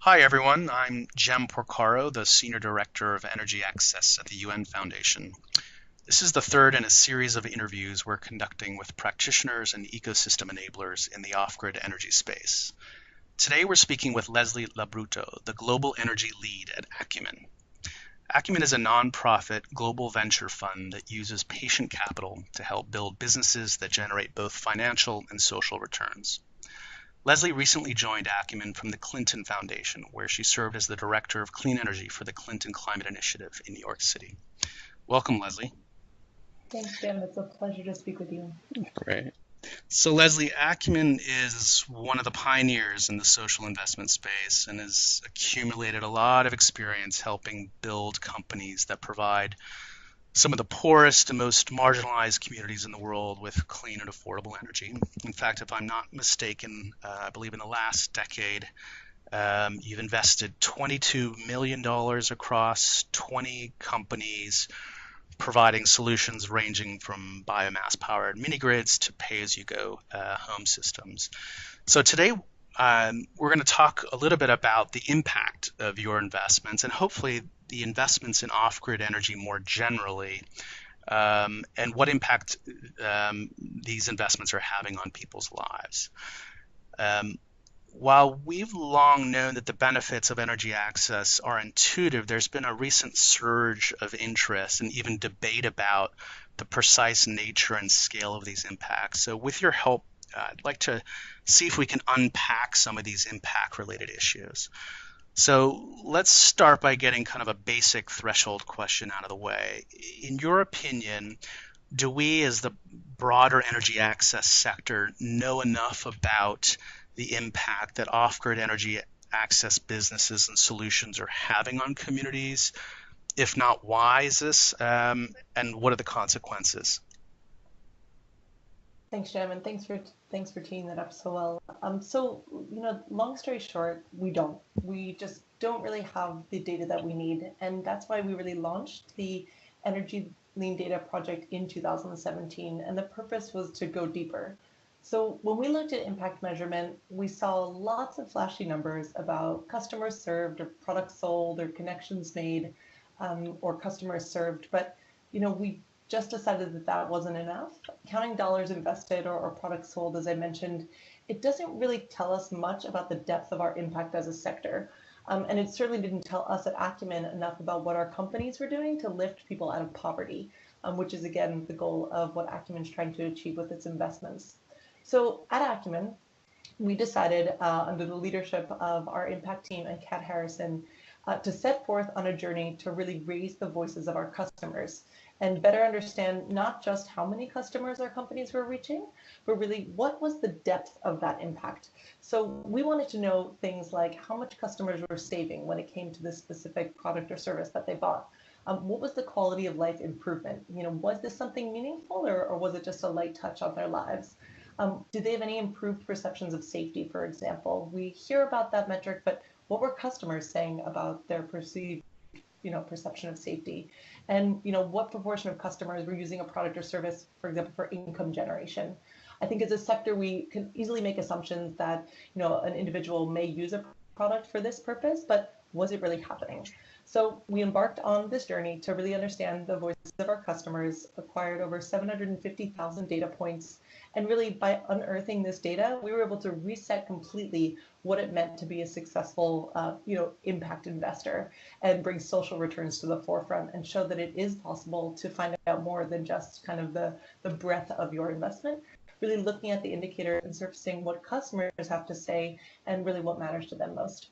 Hi, everyone. I'm Jem Porcaro, the Senior Director of Energy Access at the UN Foundation. This is the third in a series of interviews we're conducting with practitioners and ecosystem enablers in the off-grid energy space. Today, we're speaking with Leslie Labruto, the Global Energy Lead at Acumen. Acumen is a nonprofit global venture fund that uses patient capital to help build businesses that generate both financial and social returns. Leslie recently joined Acumen from the Clinton Foundation, where she served as the Director of Clean Energy for the Clinton Climate Initiative in New York City. Welcome, Leslie. Thanks, Jim. It's a pleasure to speak with you. Great. So, Leslie, Acumen is one of the pioneers in the social investment space and has accumulated a lot of experience helping build companies that provide some of the poorest and most marginalized communities in the world with clean and affordable energy. In fact, if I'm not mistaken, I believe in the last decade, you've invested $22 million across 20 companies, providing solutions ranging from biomass-powered mini-grids to pay-as-you-go home systems. So today, we're going to talk a little bit about the impact of your investments and hopefully the investments in off-grid energy more generally, and what impact these investments are having on people's lives. While we've long known that the benefits of energy access are intuitive, there's been a recent surge of interest and even debate about the precise nature and scale of these impacts. So with your help, I'd like to see if we can unpack some of these impact-related issues. So let's start by getting kind of a basic threshold question out of the way. In your opinion, do we as the broader energy access sector know enough about the impact that off-grid energy access businesses and solutions are having on communities? If not, why is this? And what are the consequences? Thanks, Jim, and thanks for teeing that up so well. Long story short, we don't. We just don't really have the data that we need, and that's why we really launched the Energy Lean Data Project in 2017, and the purpose was to go deeper. So when we looked at impact measurement, we saw lots of flashy numbers about customers served, or products sold, or connections made, or customers served, but we just decided that that wasn't enough. Counting dollars invested or products sold, as I mentioned, it doesn't really tell us much about the depth of our impact as a sector. And it certainly didn't tell us at Acumen enough about what our companies were doing to lift people out of poverty, which is, again, the goal of what Acumen's trying to achieve with its investments. So at Acumen, we decided, under the leadership of our impact team and Kat Harrison, to set forth on a journey to really raise the voices of our customers and better understand not just how many customers our companies were reaching, but really what was the depth of that impact. So we wanted to know things like how much customers were saving when it came to this specific product or service that they bought. What was the quality of life improvement? Was this something meaningful, or was it just a light touch on their lives? Did they have any improved perceptions of safety, for example? We hear about that metric, but what were customers saying about their perceived perception of safety? And what proportion of customers were using a product or service, for example, for income generation? I think as a sector, we can easily make assumptions that an individual may use a product for this purpose, but was it really happening? So we embarked on this journey to really understand the voices of our customers, acquired over 750,000 data points, and really by unearthing this data, we were able to reset completely what it meant to be a successful, impact investor and bring social returns to the forefront and show that it is possible to find out more than just kind of the breadth of your investment, really looking at the indicator and surfacing what customers have to say and really what matters to them most.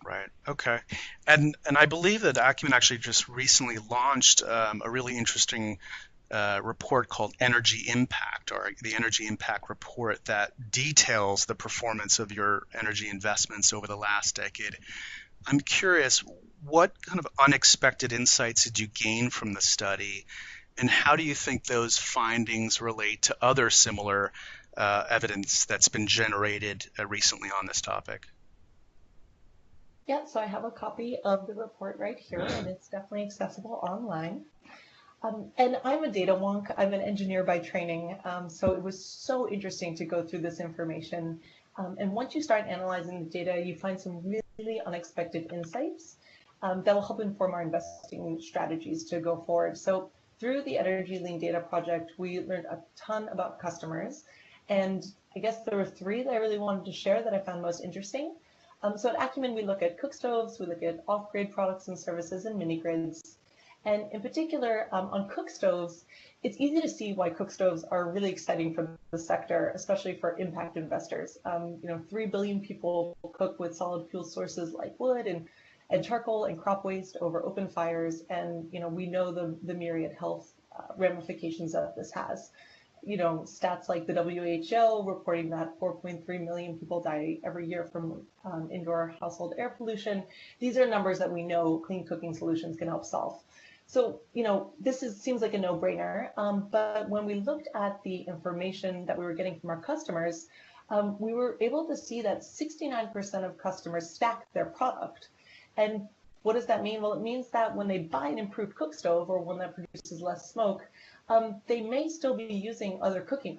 Right. Okay. And I believe that Acumen actually just recently launched a really interesting report called Energy Impact, or the Energy Impact Report, that details the performance of your energy investments over the last decade. I'm curious, what kind of unexpected insights did you gain from the study, and how do you think those findings relate to other similar evidence that's been generated recently on this topic? Yeah, so I have a copy of the report right here, and it's definitely accessible online. And I'm a data wonk. I'm an engineer by training, so it was so interesting to go through this information. And once you start analyzing the data, you find some really unexpected insights that will help inform our investing strategies to go forward. So through the Energy Lean Data Project, we learned a ton about customers. And I guess there were three that I really wanted to share that I found most interesting. So at Acumen, we look at cook stoves, we look at off-grid products and services, and mini grids. And in particular, on cook stoves, it's easy to see why cook stoves are really exciting for the sector, especially for impact investors. 3 billion people cook with solid fuel sources like wood and charcoal and crop waste over open fires. And, we know the myriad health ramifications that this has. Stats like the WHO reporting that 4.3 million people die every year from indoor household air pollution. These are numbers that we know clean cooking solutions can help solve. So, seems like a no-brainer, but when we looked at the information that we were getting from our customers, we were able to see that 69% of customers stack their product. And what does that mean? Well, it means that when they buy an improved cook stove or one that produces less smoke, they may still be using other cooking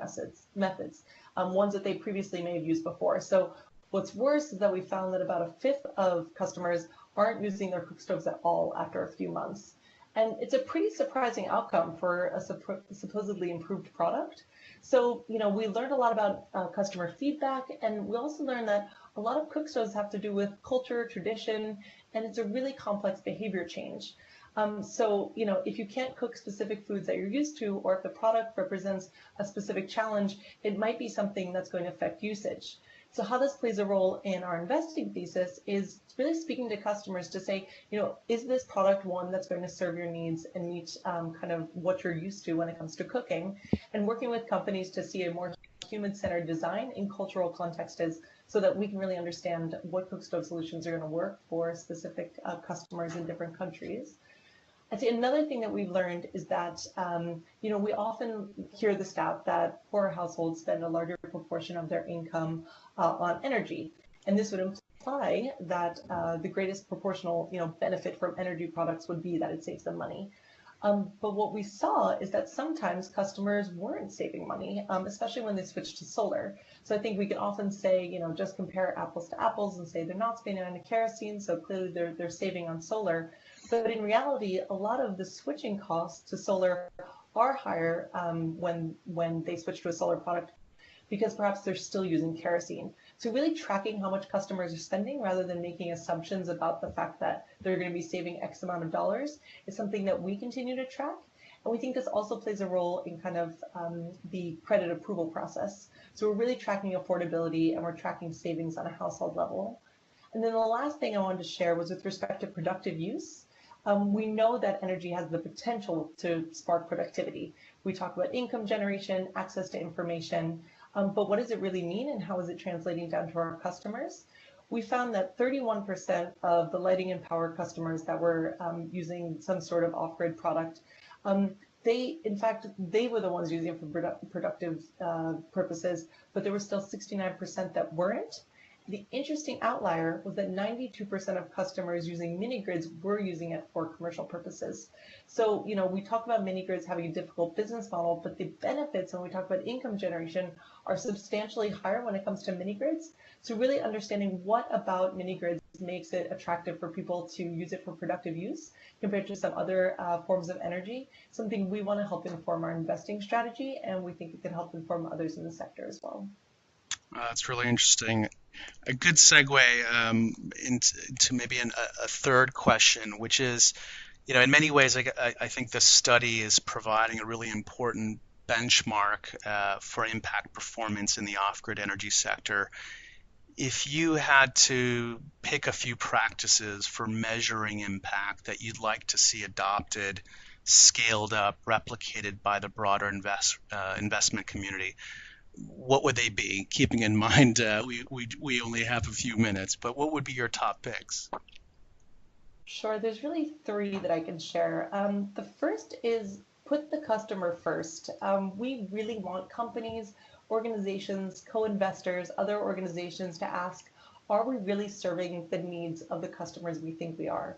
methods, ones that they previously may have used before. So what's worse is that we found that about a fifth of customers aren't using their cook stoves at all after a few months. And it's a pretty surprising outcome for a supposedly improved product. So, we learned a lot about customer feedback, and we also learned that a lot of cook stoves have to do with culture, tradition, and it's a really complex behavior change. So, if you can't cook specific foods that you're used to, or if the product represents a specific challenge, it might be something that's going to affect usage. So how this plays a role in our investing thesis is really speaking to customers to say, is this product one that's going to serve your needs and meet kind of what you're used to when it comes to cooking, and working with companies to see a more human-centered design in cultural context is so that we can really understand what cook stove solutions are going to work for specific customers in different countries. I'd say another thing that we've learned is that, we often hear the stat that poorer households spend a larger proportion of their income on energy. And this would imply that the greatest proportional, benefit from energy products would be that it saves them money. But what we saw is that sometimes customers weren't saving money, especially when they switched to solar. So I think we can often say, just compare apples to apples and say they're not spending on kerosene, so clearly they're saving on solar. But in reality, a lot of the switching costs to solar are higher when they switch to a solar product because perhaps they're still using kerosene. So really tracking how much customers are spending rather than making assumptions about the fact that they're going to be saving X amount of dollars is something that we continue to track. And we think this also plays a role in kind of the credit approval process. So we're really tracking affordability and we're tracking savings on a household level. And then the last thing I wanted to share was with respect to productive use. We know that energy has the potential to spark productivity. We talk about income generation, access to information, but what does it really mean and how is it translating down to our customers? We found that 31% of the lighting and power customers that were using some sort of off-grid product, they were the ones using it for productive purposes, but there were still 69% that weren't. The interesting outlier was that 92% of customers using mini grids were using it for commercial purposes. So, we talk about mini grids having a difficult business model, but the benefits when we talk about income generation are substantially higher when it comes to mini grids. So really understanding what about mini grids makes it attractive for people to use it for productive use compared to some other forms of energy, something we want to help inform our investing strategy, and we think it can help inform others in the sector as well. That's really interesting. A good segue into maybe a third question, which is, in many ways, I think this study is providing a really important benchmark for impact performance in the off-grid energy sector. If you had to pick a few practices for measuring impact that you'd like to see adopted, scaled up, replicated by the broader investment community, what would they be? Keeping in mind we only have a few minutes, but what would be your top picks? Sure, there's really three that I can share. The first is put the customer first. We really want companies, organizations, co-investors, other organizations to ask, are we really serving the needs of the customers we think we are?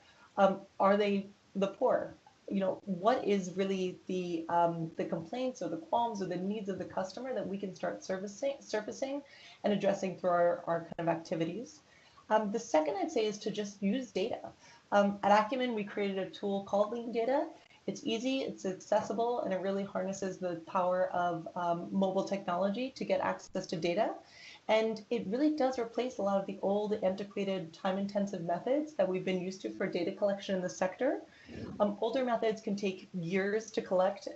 Are they the poor? what is really the complaints or the qualms or the needs of the customer that we can start surfacing and addressing through our kind of activities. The second I'd say is to just use data. At Acumen, we created a tool called Lean Data. It's easy, it's accessible, and it really harnesses the power of mobile technology to get access to data. And it really does replace a lot of the old, antiquated, time-intensive methods that we've been used to for data collection in the sector. Older methods can take years to collect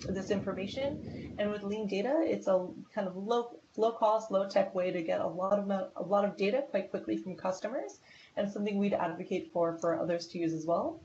this information, and with lean data, it's a kind of low cost, low tech way to get a lot of data quite quickly from customers, and something we'd advocate for others to use as well.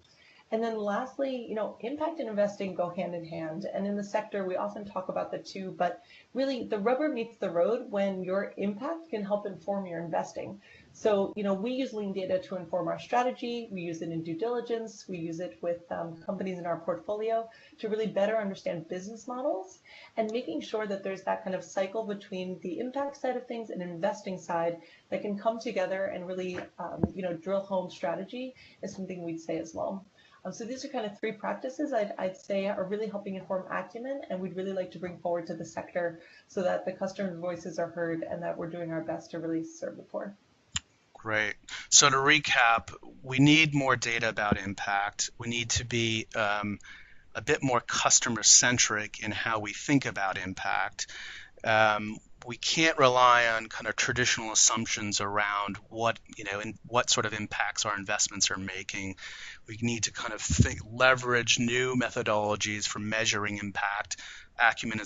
And then lastly, impact and investing go hand in hand. And in the sector, we often talk about the two, but really the rubber meets the road when your impact can help inform your investing. So, we use lean data to inform our strategy. We use it in due diligence. We use it with companies in our portfolio to really better understand business models and making sure that there's that kind of cycle between the impact side of things and investing side that can come together and really, drill home strategy is something we'd say as well. So these are kind of three practices I'd say are really helping inform Acumen, and we'd really like to bring forward to the sector so that the customers' voices are heard and that we're doing our best to really serve the poor. Great. So to recap, we need more data about impact. We need to be a bit more customer centric in how we think about impact. We can't rely on kind of traditional assumptions around and what sort of impacts our investments are making. We need to kind of leverage new methodologies for measuring impact. Acumen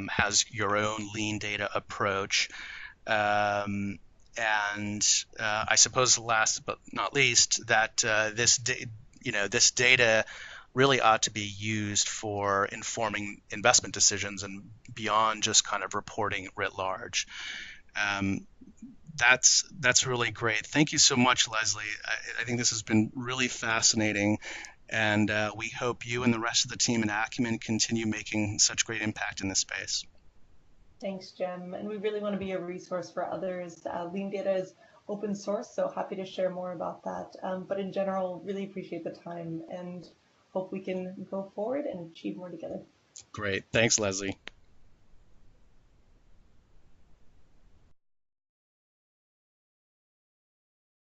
has your own lean data approach. And I suppose last but not least, that this data really ought to be used for informing investment decisions and beyond just kind of reporting writ large. That's really great. Thank you so much, Leslie. I think this has been really fascinating, and we hope you and the rest of the team at Acumen continue making such great impact in this space. Thanks, Jem. And we really want to be a resource for others. Lean data is open source, so happy to share more about that. But in general, really appreciate the time and hope we can go forward and achieve more together. Great. Thanks, Leslie.